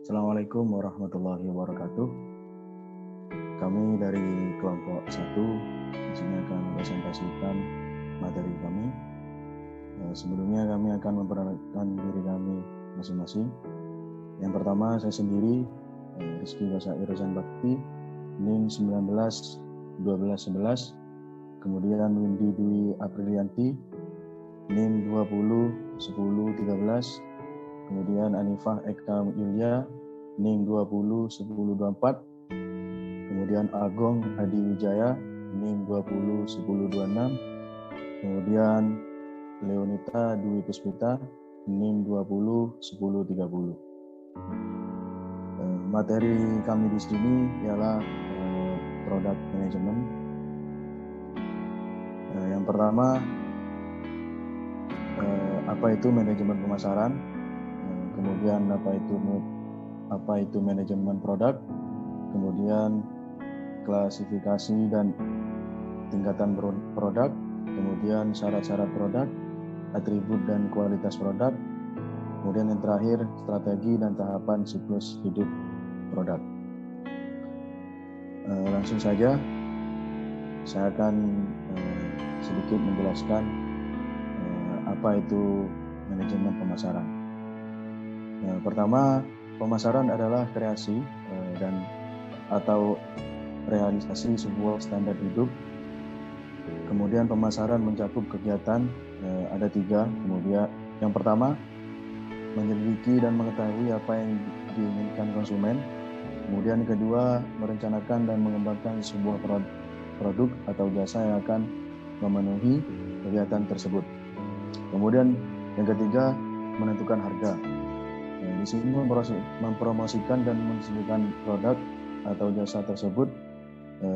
Assalamualaikum warahmatullahi wabarakatuh. Kami dari kelompok 1 di sini akan mempresentasikan materi kami. Sebelumnya kami akan memperkenalkan diri kami masing-masing. Yang pertama saya sendiri, Rizky Basair Bakti, NIM 19 12 11. Kemudian Windy Dwi Aprilianti, NIM 20 10 13. Kemudian Anifah Eka Yulia, NIM 20 10 24. Kemudian Agong Adi Wijaya, NIM 20 10 26. Kemudian Leonita Dwi Puspita, NIM 20 10 30. Materi kami di sini ialah product management. Yang pertama, apa itu manajemen pemasaran? Kemudian apa itu manajemen produk, kemudian klasifikasi dan tingkatan produk, kemudian syarat-syarat produk, atribut dan kualitas produk, kemudian yang terakhir strategi dan tahapan siklus hidup produk. Langsung saja saya akan sedikit menjelaskan apa itu manajemen pemasaran. Pertama, pemasaran adalah kreasi dan atau realisasi sebuah standar hidup. Kemudian pemasaran mencakup kegiatan ada 3. Kemudian yang pertama, menyelidiki dan mengetahui apa yang diinginkan konsumen. Kemudian kedua, merencanakan dan mengembangkan sebuah produk atau jasa yang akan memenuhi kegiatan tersebut. Kemudian yang ketiga, menentukan harga. Di sini mempromosikan dan mendistribusikan produk atau jasa tersebut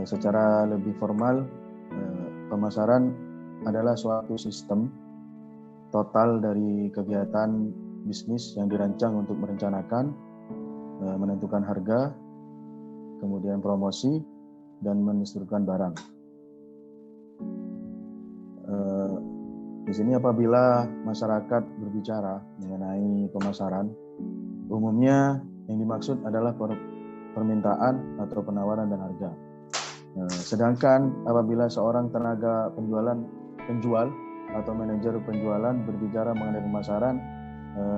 secara lebih formal. Pemasaran adalah suatu sistem total dari kegiatan bisnis yang dirancang untuk merencanakan, menentukan harga, kemudian promosi, dan mendistribusikan barang. Di sini apabila masyarakat berbicara mengenai pemasaran, umumnya yang dimaksud adalah permintaan atau penawaran dan harga. Sedangkan apabila seorang tenaga penjual atau manajer penjualan berbicara mengenai pemasaran,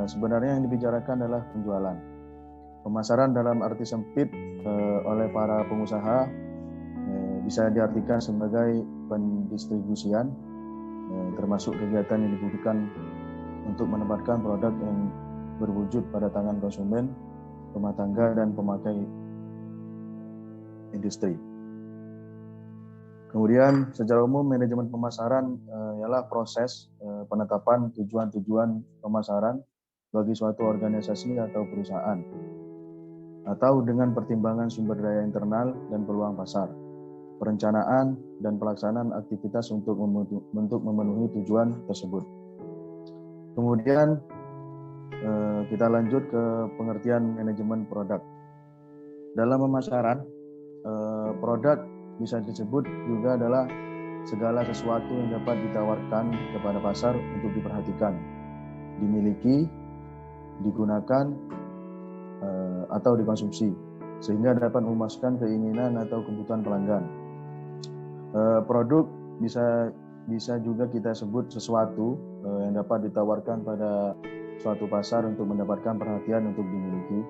sebenarnya yang dibicarakan adalah penjualan. Pemasaran dalam arti sempit oleh para pengusaha bisa diartikan sebagai pendistribusian, termasuk kegiatan yang dibutuhkan untuk menempatkan produk yang berwujud pada tangan konsumen, rumah tangga, dan pemakai industri. Kemudian secara umum manajemen pemasaran ialah proses penetapan tujuan-tujuan pemasaran bagi suatu organisasi atau perusahaan, atau dengan pertimbangan sumber daya internal dan peluang pasar, perencanaan dan pelaksanaan aktivitas untuk memenuhi tujuan tersebut. Kemudian kita lanjut ke pengertian manajemen produk. Dalam pemasaran, produk bisa disebut juga adalah segala sesuatu yang dapat ditawarkan kepada pasar untuk diperhatikan, dimiliki, digunakan, atau dikonsumsi, sehingga dapat memuaskan keinginan atau kebutuhan pelanggan. Produk bisa juga kita sebut sesuatu yang dapat ditawarkan pada suatu pasar untuk mendapatkan perhatian untuk dimiliki,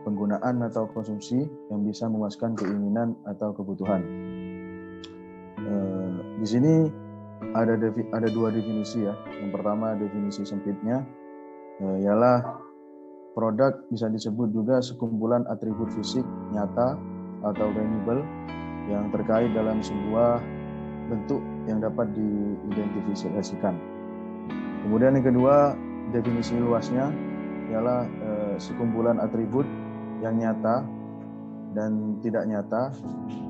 penggunaan atau konsumsi yang bisa memuaskan keinginan atau kebutuhan. Di sini ada 2 definisi ya. Yang pertama definisi sempitnya ialah produk bisa disebut juga sekumpulan atribut fisik nyata atau tangible yang terkait dalam sebuah bentuk yang dapat diidentifikasikan. Kemudian yang kedua, definisi luasnya ialah sekumpulan atribut yang nyata dan tidak nyata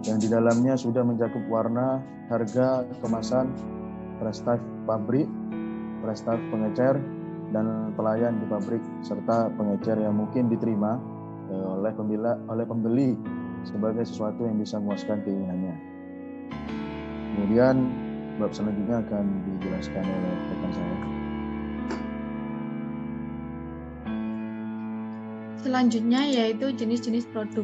yang di dalamnya sudah mencakup warna, harga, kemasan, prestasi pabrik, prestasi pengecer, dan pelayan di pabrik serta pengecer yang mungkin diterima oleh pembeli sebagai sesuatu yang bisa memuaskan keinginannya. Kemudian bab selanjutnya akan dijelaskan oleh rekan saya. Selanjutnya yaitu jenis-jenis produk.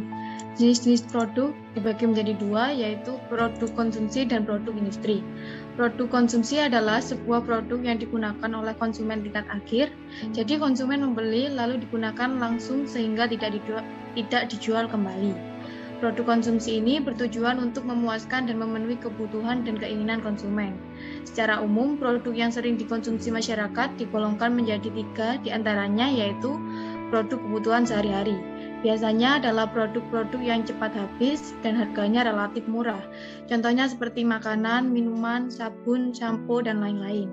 Jenis-jenis produk dibagi menjadi dua, yaitu produk konsumsi dan produk industri. Produk konsumsi adalah sebuah produk yang digunakan oleh konsumen tingkat akhir. Jadi konsumen membeli lalu digunakan langsung sehingga tidak dijual kembali. Produk konsumsi ini bertujuan untuk memuaskan dan memenuhi kebutuhan dan keinginan konsumen. Secara umum, produk yang sering dikonsumsi masyarakat digolongkan menjadi 3 diantaranya, yaitu produk kebutuhan sehari-hari. Biasanya adalah produk-produk yang cepat habis dan harganya relatif murah. Contohnya seperti makanan, minuman, sabun, sampo, dan lain-lain.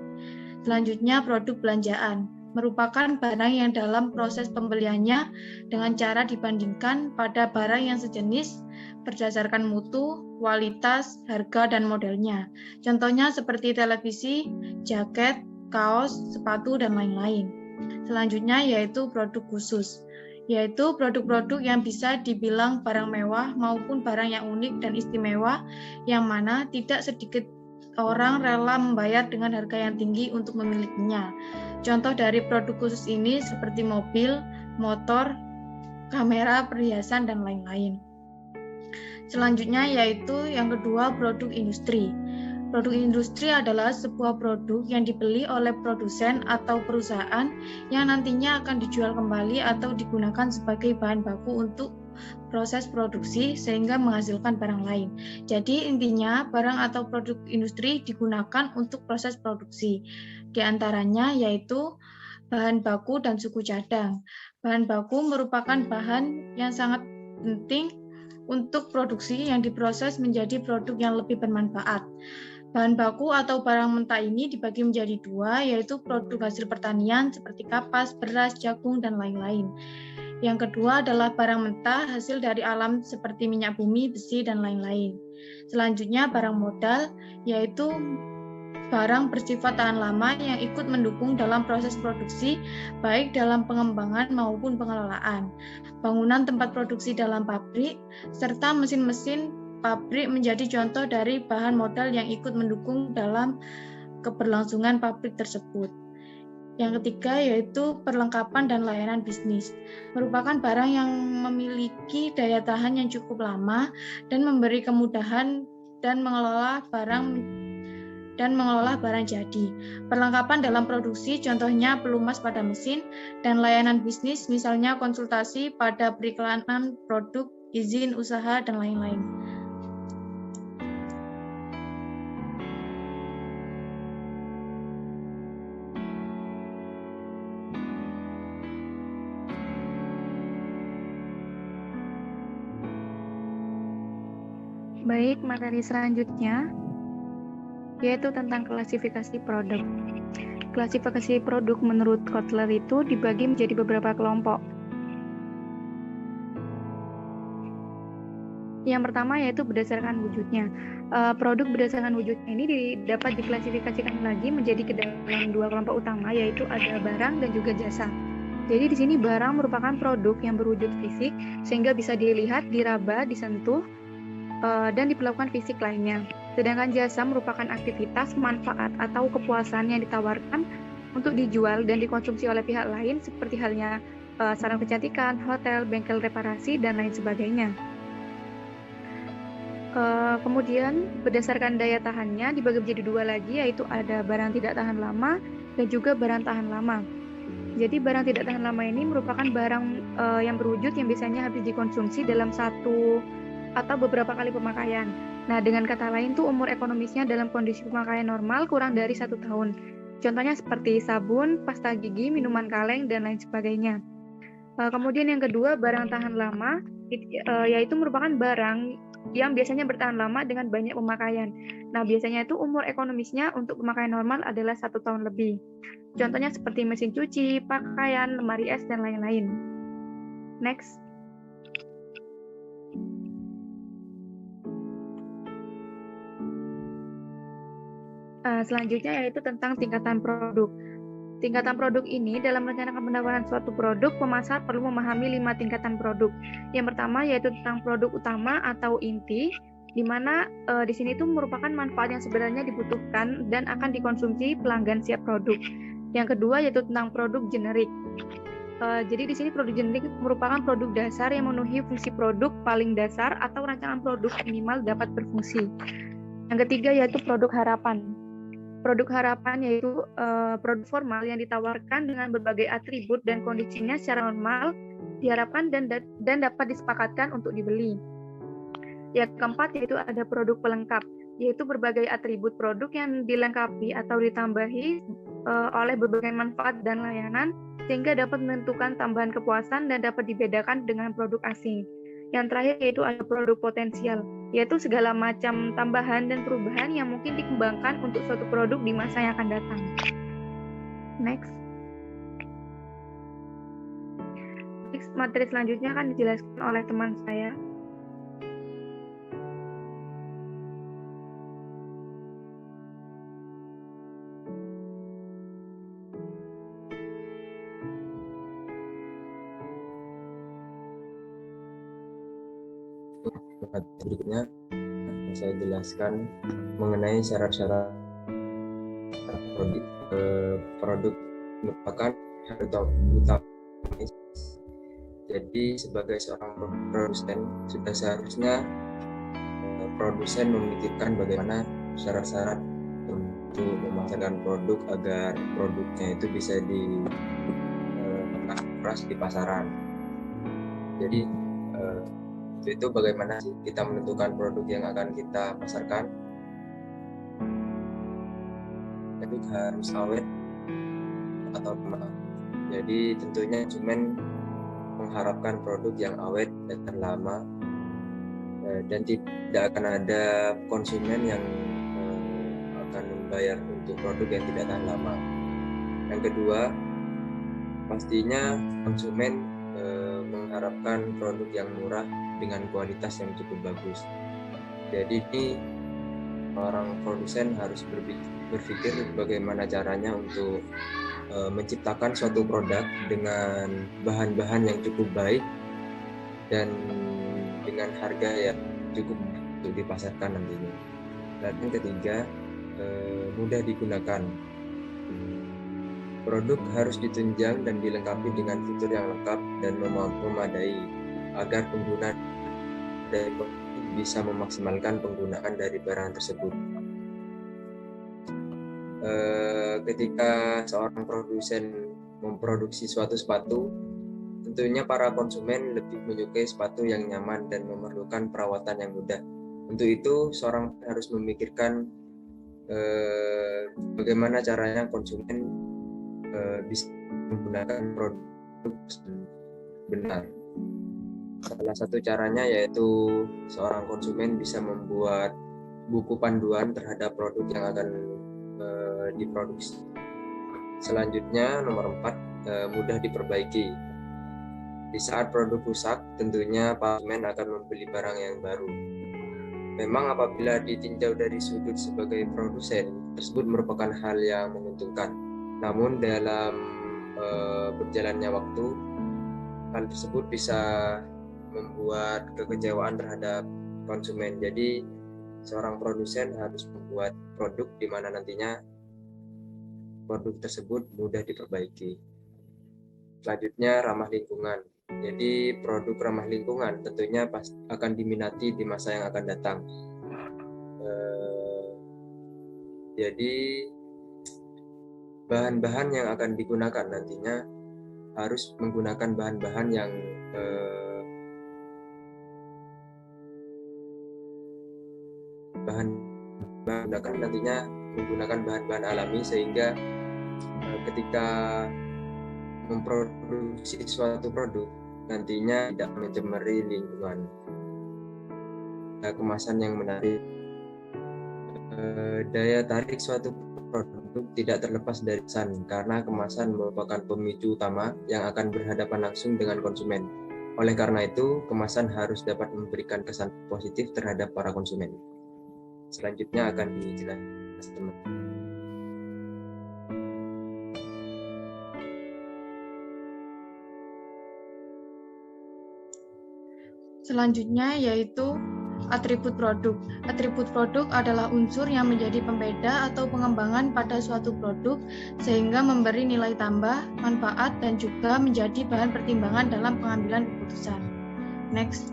Selanjutnya, produk belanjaan merupakan barang yang dalam proses pembeliannya dengan cara dibandingkan pada barang yang sejenis berdasarkan mutu, kualitas, harga, dan modelnya. Contohnya seperti televisi, jaket, kaos, sepatu, dan lain-lain. Selanjutnya yaitu produk khusus, yaitu produk-produk yang bisa dibilang barang mewah maupun barang yang unik dan istimewa, yang mana tidak sedikit orang rela membayar dengan harga yang tinggi untuk memilikinya. Contoh dari produk khusus ini seperti mobil, motor, kamera, perhiasan, dan lain-lain. Selanjutnya yaitu yang kedua, produk industri. Produk industri adalah sebuah produk yang dibeli oleh produsen atau perusahaan yang nantinya akan dijual kembali atau digunakan sebagai bahan baku untuk proses produksi sehingga menghasilkan barang lain. Jadi intinya barang atau produk industri digunakan untuk proses produksi. Di antaranya yaitu bahan baku dan suku cadang. Bahan baku merupakan bahan yang sangat penting untuk produksi yang diproses menjadi produk yang lebih bermanfaat. Bahan baku atau barang mentah ini dibagi menjadi dua, yaitu produk hasil pertanian seperti kapas, beras, jagung, dan lain-lain. Yang kedua adalah barang mentah hasil dari alam seperti minyak bumi, besi, dan lain-lain. Selanjutnya barang modal, yaitu barang bersifat tahan lama yang ikut mendukung dalam proses produksi, baik dalam pengembangan maupun pengelolaan. Bangunan tempat produksi dalam pabrik, serta mesin-mesin pabrik menjadi contoh dari bahan modal yang ikut mendukung dalam keberlangsungan pabrik tersebut. Yang ketiga yaitu perlengkapan dan layanan bisnis. Merupakan barang yang memiliki daya tahan yang cukup lama dan memberi kemudahan dan mengelola barang jadi. Perlengkapan dalam produksi contohnya pelumas pada mesin, dan layanan bisnis misalnya konsultasi pada periklanan produk, izin usaha, dan lain-lain. Baik, materi selanjutnya yaitu tentang klasifikasi produk. Klasifikasi produk menurut Kotler itu dibagi menjadi beberapa kelompok. Yang pertama yaitu berdasarkan wujudnya. Produk berdasarkan wujudnya ini dapat diklasifikasikan lagi menjadi ke dalam dua kelompok utama, yaitu ada barang dan juga jasa. Jadi di sini barang merupakan produk yang berwujud fisik sehingga bisa dilihat, diraba, disentuh, dan diperlakukan fisik lainnya. Sedangkan jasa merupakan aktivitas, manfaat, atau kepuasan yang ditawarkan untuk dijual dan dikonsumsi oleh pihak lain seperti halnya salon kecantikan, hotel, bengkel reparasi, dan lain sebagainya. Kemudian berdasarkan daya tahannya dibagi menjadi dua lagi, yaitu ada barang tidak tahan lama dan juga barang tahan lama. Jadi barang tidak tahan lama ini merupakan barang yang berwujud yang biasanya habis dikonsumsi dalam satu atau beberapa kali pemakaian. Nah, dengan kata lain tuh umur ekonomisnya dalam kondisi pemakaian normal kurang dari 1 tahun. Contohnya seperti sabun, pasta gigi, minuman kaleng, dan lain sebagainya. Kemudian yang kedua, barang tahan lama, yaitu merupakan barang yang biasanya bertahan lama dengan banyak pemakaian. Nah, biasanya itu umur ekonomisnya untuk pemakaian normal adalah 1 tahun lebih. Contohnya seperti mesin cuci, pakaian, lemari es, dan lain-lain. Next. Selanjutnya yaitu tentang tingkatan produk. Tingkatan produk ini dalam merencanakan penawaran suatu produk, pemasar perlu memahami 5 tingkatan produk. Yang pertama yaitu tentang produk utama atau inti, di mana di sini itu merupakan manfaat yang sebenarnya dibutuhkan dan akan dikonsumsi pelanggan siap produk. Yang kedua yaitu tentang produk generik. Jadi di sini produk generik merupakan produk dasar yang memenuhi fungsi produk paling dasar atau rancangan produk minimal dapat berfungsi. Yang ketiga yaitu produk harapan. Produk harapan yaitu produk formal yang ditawarkan dengan berbagai atribut dan kondisinya secara normal, diharapkan dan dapat disepakatkan untuk dibeli. Yang keempat yaitu ada produk pelengkap, yaitu berbagai atribut produk yang dilengkapi atau ditambahi oleh berbagai manfaat dan layanan sehingga dapat menentukan tambahan kepuasan dan dapat dibedakan dengan produk asing. Yang terakhir yaitu ada produk potensial, yaitu segala macam tambahan dan perubahan yang mungkin dikembangkan untuk suatu produk di masa yang akan datang. Next. Materi selanjutnya akan dijelaskan oleh teman saya. Berikutnya saya jelaskan mengenai syarat-syarat produk merupakan syarat utama. Jadi sebagai seorang produsen sudah seharusnya produsen memikirkan bagaimana syarat-syarat untuk memasarkan produk agar produknya itu bisa dikeras di pasaran. Jadi itu bagaimana sih kita menentukan produk yang akan kita pasarkan. Produk harus awet atau lama. Jadi tentunya konsumen mengharapkan produk yang awet dan lama, dan tidak akan ada konsumen yang akan membayar untuk produk yang tidak tahan lama. Yang kedua, pastinya konsumen mengharapkan produk yang murah dengan kualitas yang cukup bagus. Jadi orang produsen harus berpikir bagaimana caranya untuk menciptakan suatu produk dengan bahan-bahan yang cukup baik dan dengan harga yang cukup untuk dipasarkan nantinya. Dan yang ketiga, mudah digunakan. Produk harus ditunjang dan dilengkapi dengan fitur yang lengkap dan memadai agar pengguna dari bisa memaksimalkan penggunaan dari barang tersebut. Ketika seorang produsen memproduksi suatu sepatu, tentunya para konsumen lebih menyukai sepatu yang nyaman dan memerlukan perawatan yang mudah. Untuk itu, seorang harus memikirkan bagaimana caranya konsumen bisa menggunakan produk benar. Salah satu caranya yaitu seorang konsumen bisa membuat buku panduan terhadap produk yang akan diproduksi. Selanjutnya nomor 4, mudah diperbaiki. Di saat produk rusak, tentunya konsumen akan membeli barang yang baru. Memang apabila ditinjau dari sudut sebagai produsen, tersebut merupakan hal yang menguntungkan. Namun dalam berjalannya waktu, hal tersebut bisa membuat kekecewaan terhadap konsumen. Jadi seorang produsen harus membuat produk di mana nantinya produk tersebut mudah diperbaiki. Selanjutnya ramah lingkungan. Jadi produk ramah lingkungan tentunya akan diminati di masa yang akan datang. Jadi bahan-bahan yang akan digunakan nantinya harus menggunakan bahan-bahan yang nantinya menggunakan bahan-bahan alami sehingga ketika memproduksi suatu produk nantinya tidak mencemari lingkungan. Kemasan yang menarik. Daya tarik suatu produk tidak terlepas dari kemasan karena kemasan merupakan pemicu utama yang akan berhadapan langsung dengan konsumen. Oleh karena itu, kemasan harus dapat memberikan kesan positif terhadap para konsumen. Selanjutnya akan dijelaskan. Selanjutnya yaitu Atribut produk. Atribut produk adalah unsur yang menjadi pembeda atau pengembangan pada suatu produk sehingga memberi nilai tambah, manfaat, dan juga menjadi bahan pertimbangan dalam pengambilan keputusan. Next.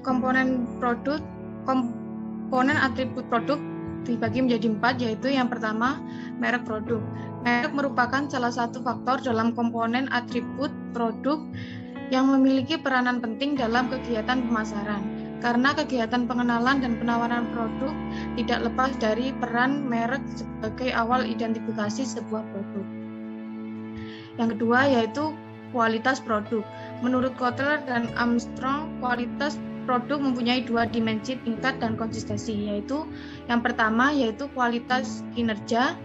Komponen atribut produk dibagi menjadi 4, yaitu yang pertama, merek produk. Merek merupakan salah satu faktor dalam komponen atribut produk yang memiliki peranan penting dalam kegiatan pemasaran. Karena kegiatan pengenalan dan penawaran produk tidak lepas dari peran merek sebagai awal identifikasi sebuah produk. Yang kedua yaitu kualitas produk. Menurut Kotler dan Armstrong, kualitas produk mempunyai 2 dimensi, tingkat dan konsistensi, yaitu yang pertama yaitu kualitas kinerja,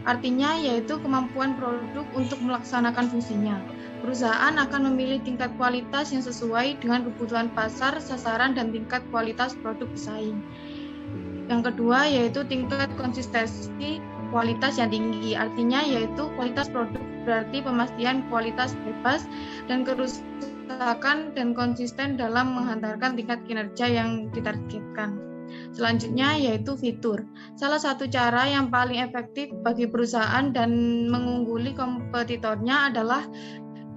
artinya yaitu kemampuan produk untuk melaksanakan fungsinya. Perusahaan akan memilih tingkat kualitas yang sesuai dengan kebutuhan pasar, sasaran, dan tingkat kualitas produk pesaing. Yang kedua yaitu tingkat konsistensi kualitas yang tinggi, artinya yaitu kualitas produk berarti pemastian kualitas bebas dan kerusakan dan konsisten dalam menghantarkan tingkat kinerja yang ditargetkan. Selanjutnya yaitu fitur. Salah satu cara yang paling efektif bagi perusahaan dan mengungguli kompetitornya adalah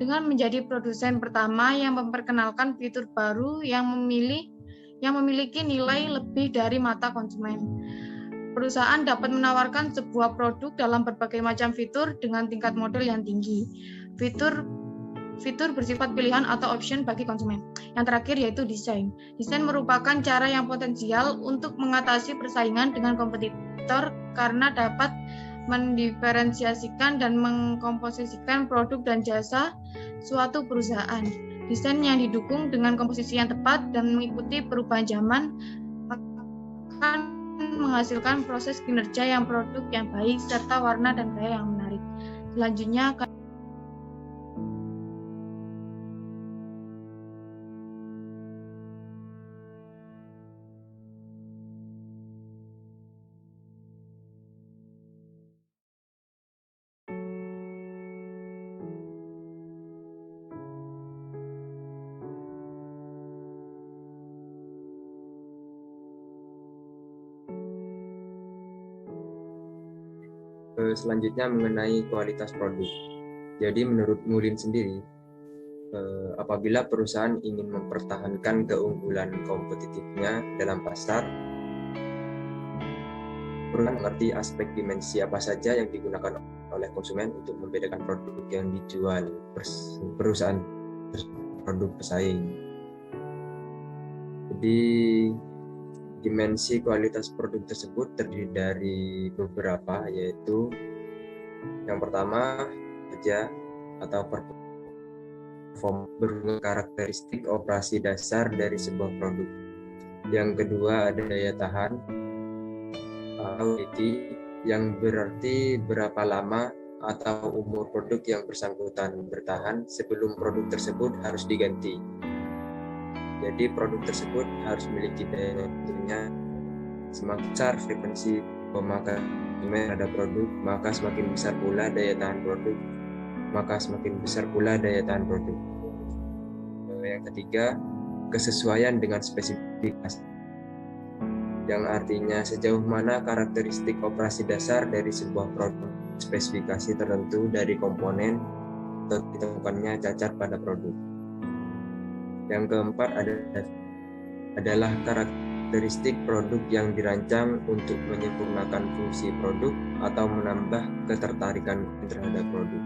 dengan menjadi produsen pertama yang memperkenalkan fitur baru yang memiliki nilai lebih dari mata konsumen. Perusahaan dapat menawarkan sebuah produk dalam berbagai macam fitur dengan tingkat model yang tinggi. Fitur bersifat pilihan atau option bagi konsumen. Yang terakhir yaitu desain. Desain merupakan cara yang potensial untuk mengatasi persaingan dengan kompetitor karena dapat mendiferensiasikan dan mengkomposisikan produk dan jasa suatu perusahaan. Desain yang didukung dengan komposisi yang tepat dan mengikuti perubahan zaman akan menghasilkan proses kinerja yang produk yang baik serta warna dan gaya yang menarik. Selanjutnya selanjutnya mengenai kualitas produk. Jadi menurut Mullin sendiri, apabila perusahaan ingin mempertahankan keunggulan kompetitifnya dalam pasar, perusahaan mengerti aspek dimensi apa saja yang digunakan oleh konsumen untuk membedakan produk yang dijual perusahaan produk pesaing. Jadi dimensi kualitas produk tersebut terdiri dari beberapa, yaitu yang pertama kerja atau performa berhubungan karakteristik operasi dasar dari sebuah produk. Yang kedua ada daya tahan atau quality, yang berarti berapa lama atau umur produk yang bersangkutan bertahan sebelum produk tersebut harus diganti. Jadi produk tersebut harus memiliki daya tahannya. Semakin besar frekuensi pemakaian terhadap produk, maka semakin besar pula daya tahan produk. Yang ketiga, kesesuaian dengan spesifikasi, yang artinya sejauh mana karakteristik operasi dasar dari sebuah produk, spesifikasi tertentu dari komponen atau ditemukannya cacat pada produk. Yang keempat adalah karakteristik produk yang dirancang untuk menyempurnakan fungsi produk atau menambah ketertarikan terhadap produk.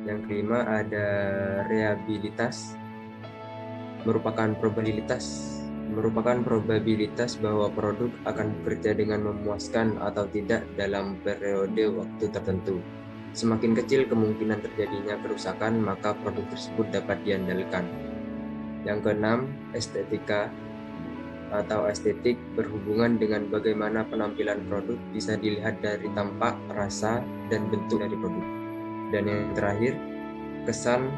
Yang kelima ada reliabilitas, merupakan probabilitas bahwa produk akan bekerja dengan memuaskan atau tidak dalam periode waktu tertentu. Semakin kecil kemungkinan terjadinya kerusakan, maka produk tersebut dapat diandalkan. Yang keenam, estetika atau estetik berhubungan dengan bagaimana penampilan produk bisa dilihat dari tampak, rasa, dan bentuk dari produk. Dan yang terakhir, kesan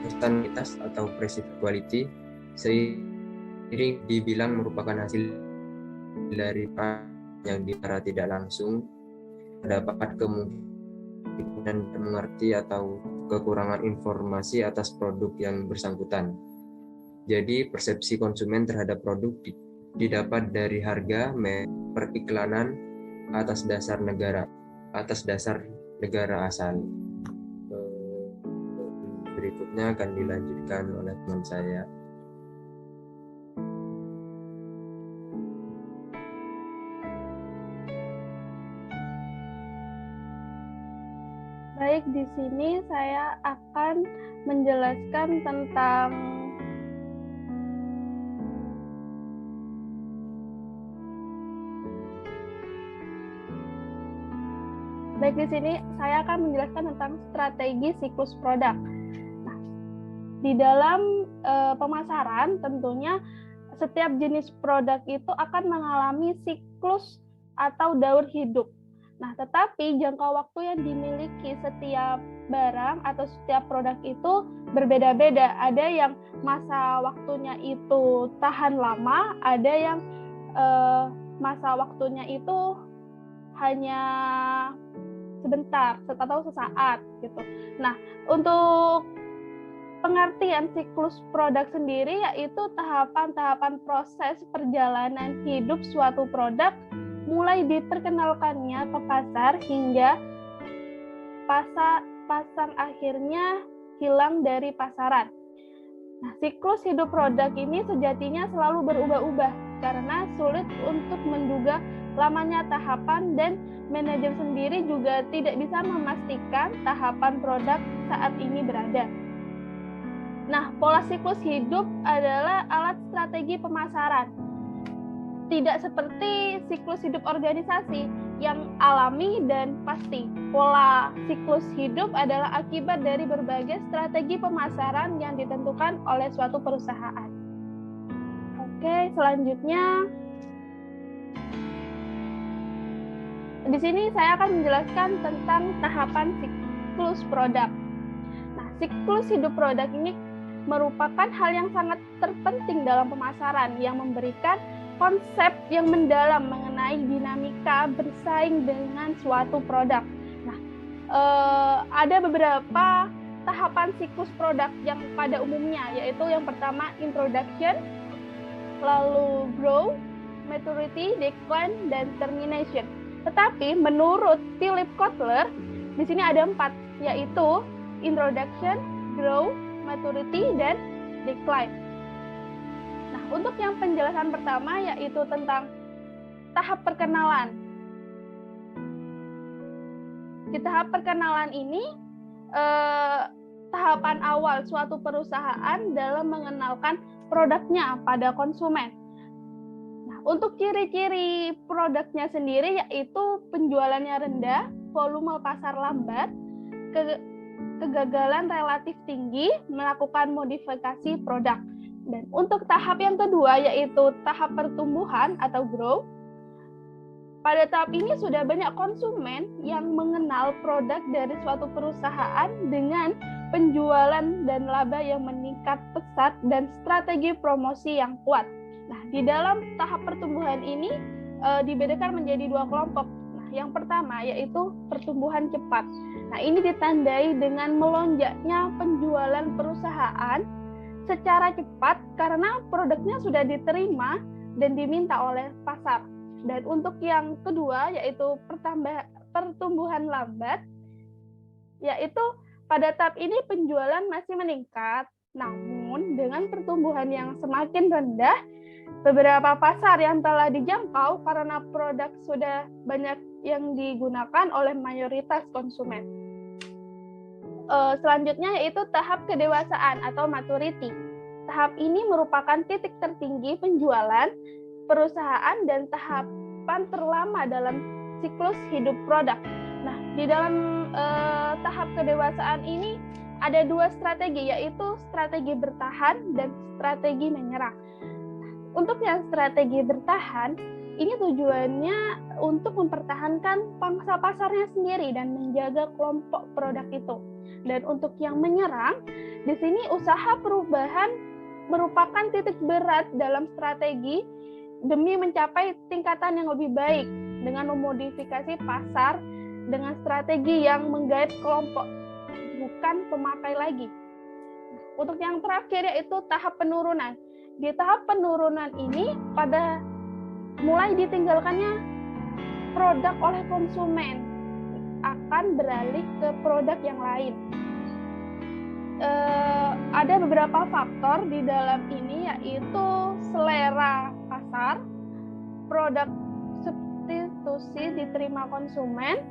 kualitas atau perceived quality seiring dibilang merupakan hasil dari yang secara tidak langsung terdapat kemungkinan dan mengerti atau kekurangan informasi atas produk yang bersangkutan. Jadi persepsi konsumen terhadap produk didapat dari harga, periklanan atas dasar negara asal. Berikutnya akan dilanjutkan oleh teman saya. Baik, di sini saya akan menjelaskan tentang strategi siklus produk. Nah, di dalam pemasaran tentunya setiap jenis produk itu akan mengalami siklus atau daur hidup. Nah, tetapi jangka waktu yang dimiliki setiap barang atau setiap produk itu berbeda-beda. Ada yang masa waktunya itu tahan lama, ada yang masa waktunya itu hanya sebentar atau sesaat gitu. Nah, untuk pengertian siklus produk sendiri yaitu tahapan-tahapan proses perjalanan hidup suatu produk mulai diperkenalkannya ke pasar hingga pasang akhirnya hilang dari pasaran. Nah, siklus hidup produk ini sejatinya selalu berubah-ubah karena sulit untuk menduga lamanya tahapan dan manajer sendiri juga tidak bisa memastikan tahapan produk saat ini berada. Nah, pola siklus hidup adalah alat strategi pemasaran. Tidak seperti siklus hidup organisasi yang alami dan pasti. Pola siklus hidup adalah akibat dari berbagai strategi pemasaran yang ditentukan oleh suatu perusahaan. Oke, selanjutnya di sini saya akan menjelaskan tentang tahapan siklus produk. Nah, siklus hidup produk ini merupakan hal yang sangat terpenting dalam pemasaran yang memberikan konsep yang mendalam mengenai dinamika bersaing dengan suatu produk. Nah, ada beberapa tahapan siklus produk yang pada umumnya, yaitu yang pertama introduction, lalu grow, maturity, decline, dan termination. Tetapi menurut Philip Kotler, di sini ada 4, yaitu introduction, grow, maturity, dan decline. Nah, untuk yang penjelasan pertama yaitu tentang tahap perkenalan. Di tahap perkenalan ini, tahapan awal suatu perusahaan dalam mengenalkan produknya pada konsumen. Nah, untuk ciri-ciri produknya sendiri yaitu penjualannya rendah, volume pasar lambat, kegagalan relatif tinggi, melakukan modifikasi produk. Dan untuk tahap yang kedua yaitu tahap pertumbuhan atau grow. Pada tahap ini sudah banyak konsumen yang mengenal produk dari suatu perusahaan dengan penjualan dan laba yang meningkat pesat dan strategi promosi yang kuat. Nah, di dalam tahap pertumbuhan ini dibedakan menjadi 2 kelompok. Nah, yang pertama yaitu pertumbuhan cepat. Nah, ini ditandai dengan melonjaknya penjualan perusahaan secara cepat karena produknya sudah diterima dan diminta oleh pasar. Dan untuk yang kedua yaitu pertumbuhan lambat, yaitu pada tahap ini penjualan masih meningkat, namun dengan pertumbuhan yang semakin rendah, beberapa pasar yang telah dijangkau karena produk sudah banyak yang digunakan oleh mayoritas konsumen. Selanjutnya yaitu tahap kedewasaan atau maturity. Tahap ini merupakan titik tertinggi penjualan perusahaan dan tahapan terlama dalam siklus hidup produk. Nah, di dalam tahap kedewasaan ini ada 2 strategi, yaitu strategi bertahan dan strategi menyerang. Untuk yang strategi bertahan, ini tujuannya untuk mempertahankan pangsa pasarnya sendiri dan menjaga kelompok produk itu. Dan untuk yang menyerang, di sini usaha perubahan merupakan titik berat dalam strategi demi mencapai tingkatan yang lebih baik dengan memodifikasi pasar dengan strategi yang menggait kelompok, bukan pemakai lagi. Untuk yang terakhir yaitu tahap penurunan. Di tahap penurunan ini pada mulai ditinggalkannya produk oleh konsumen, akan beralih ke produk yang lain. Ada beberapa faktor di dalam ini, yaitu selera pasar, produk substitusi diterima konsumen,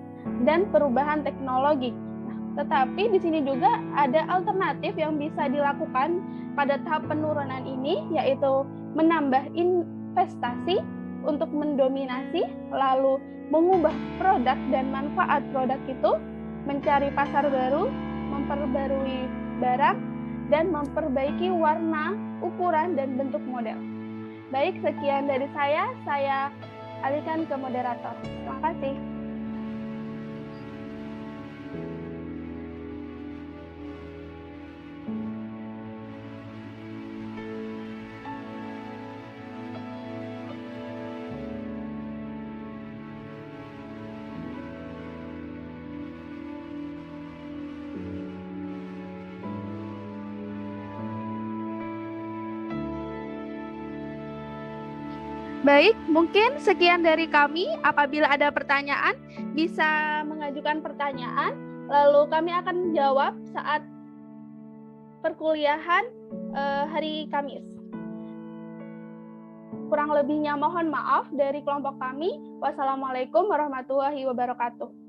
dan perubahan teknologi. Nah, tetapi di sini juga ada alternatif yang bisa dilakukan pada tahap penurunan ini, yaitu menambah investasi untuk mendominasi, lalu mengubah produk dan manfaat produk itu, mencari pasar baru, memperbarui barang, dan memperbaiki warna, ukuran, dan bentuk model. Baik, sekian dari saya alihkan ke moderator. Terima kasih. Baik, mungkin sekian dari kami. Apabila ada pertanyaan, bisa mengajukan pertanyaan, lalu kami akan menjawab saat perkuliahan hari Kamis. Kurang lebihnya mohon maaf dari kelompok kami. Wassalamualaikum warahmatullahi wabarakatuh.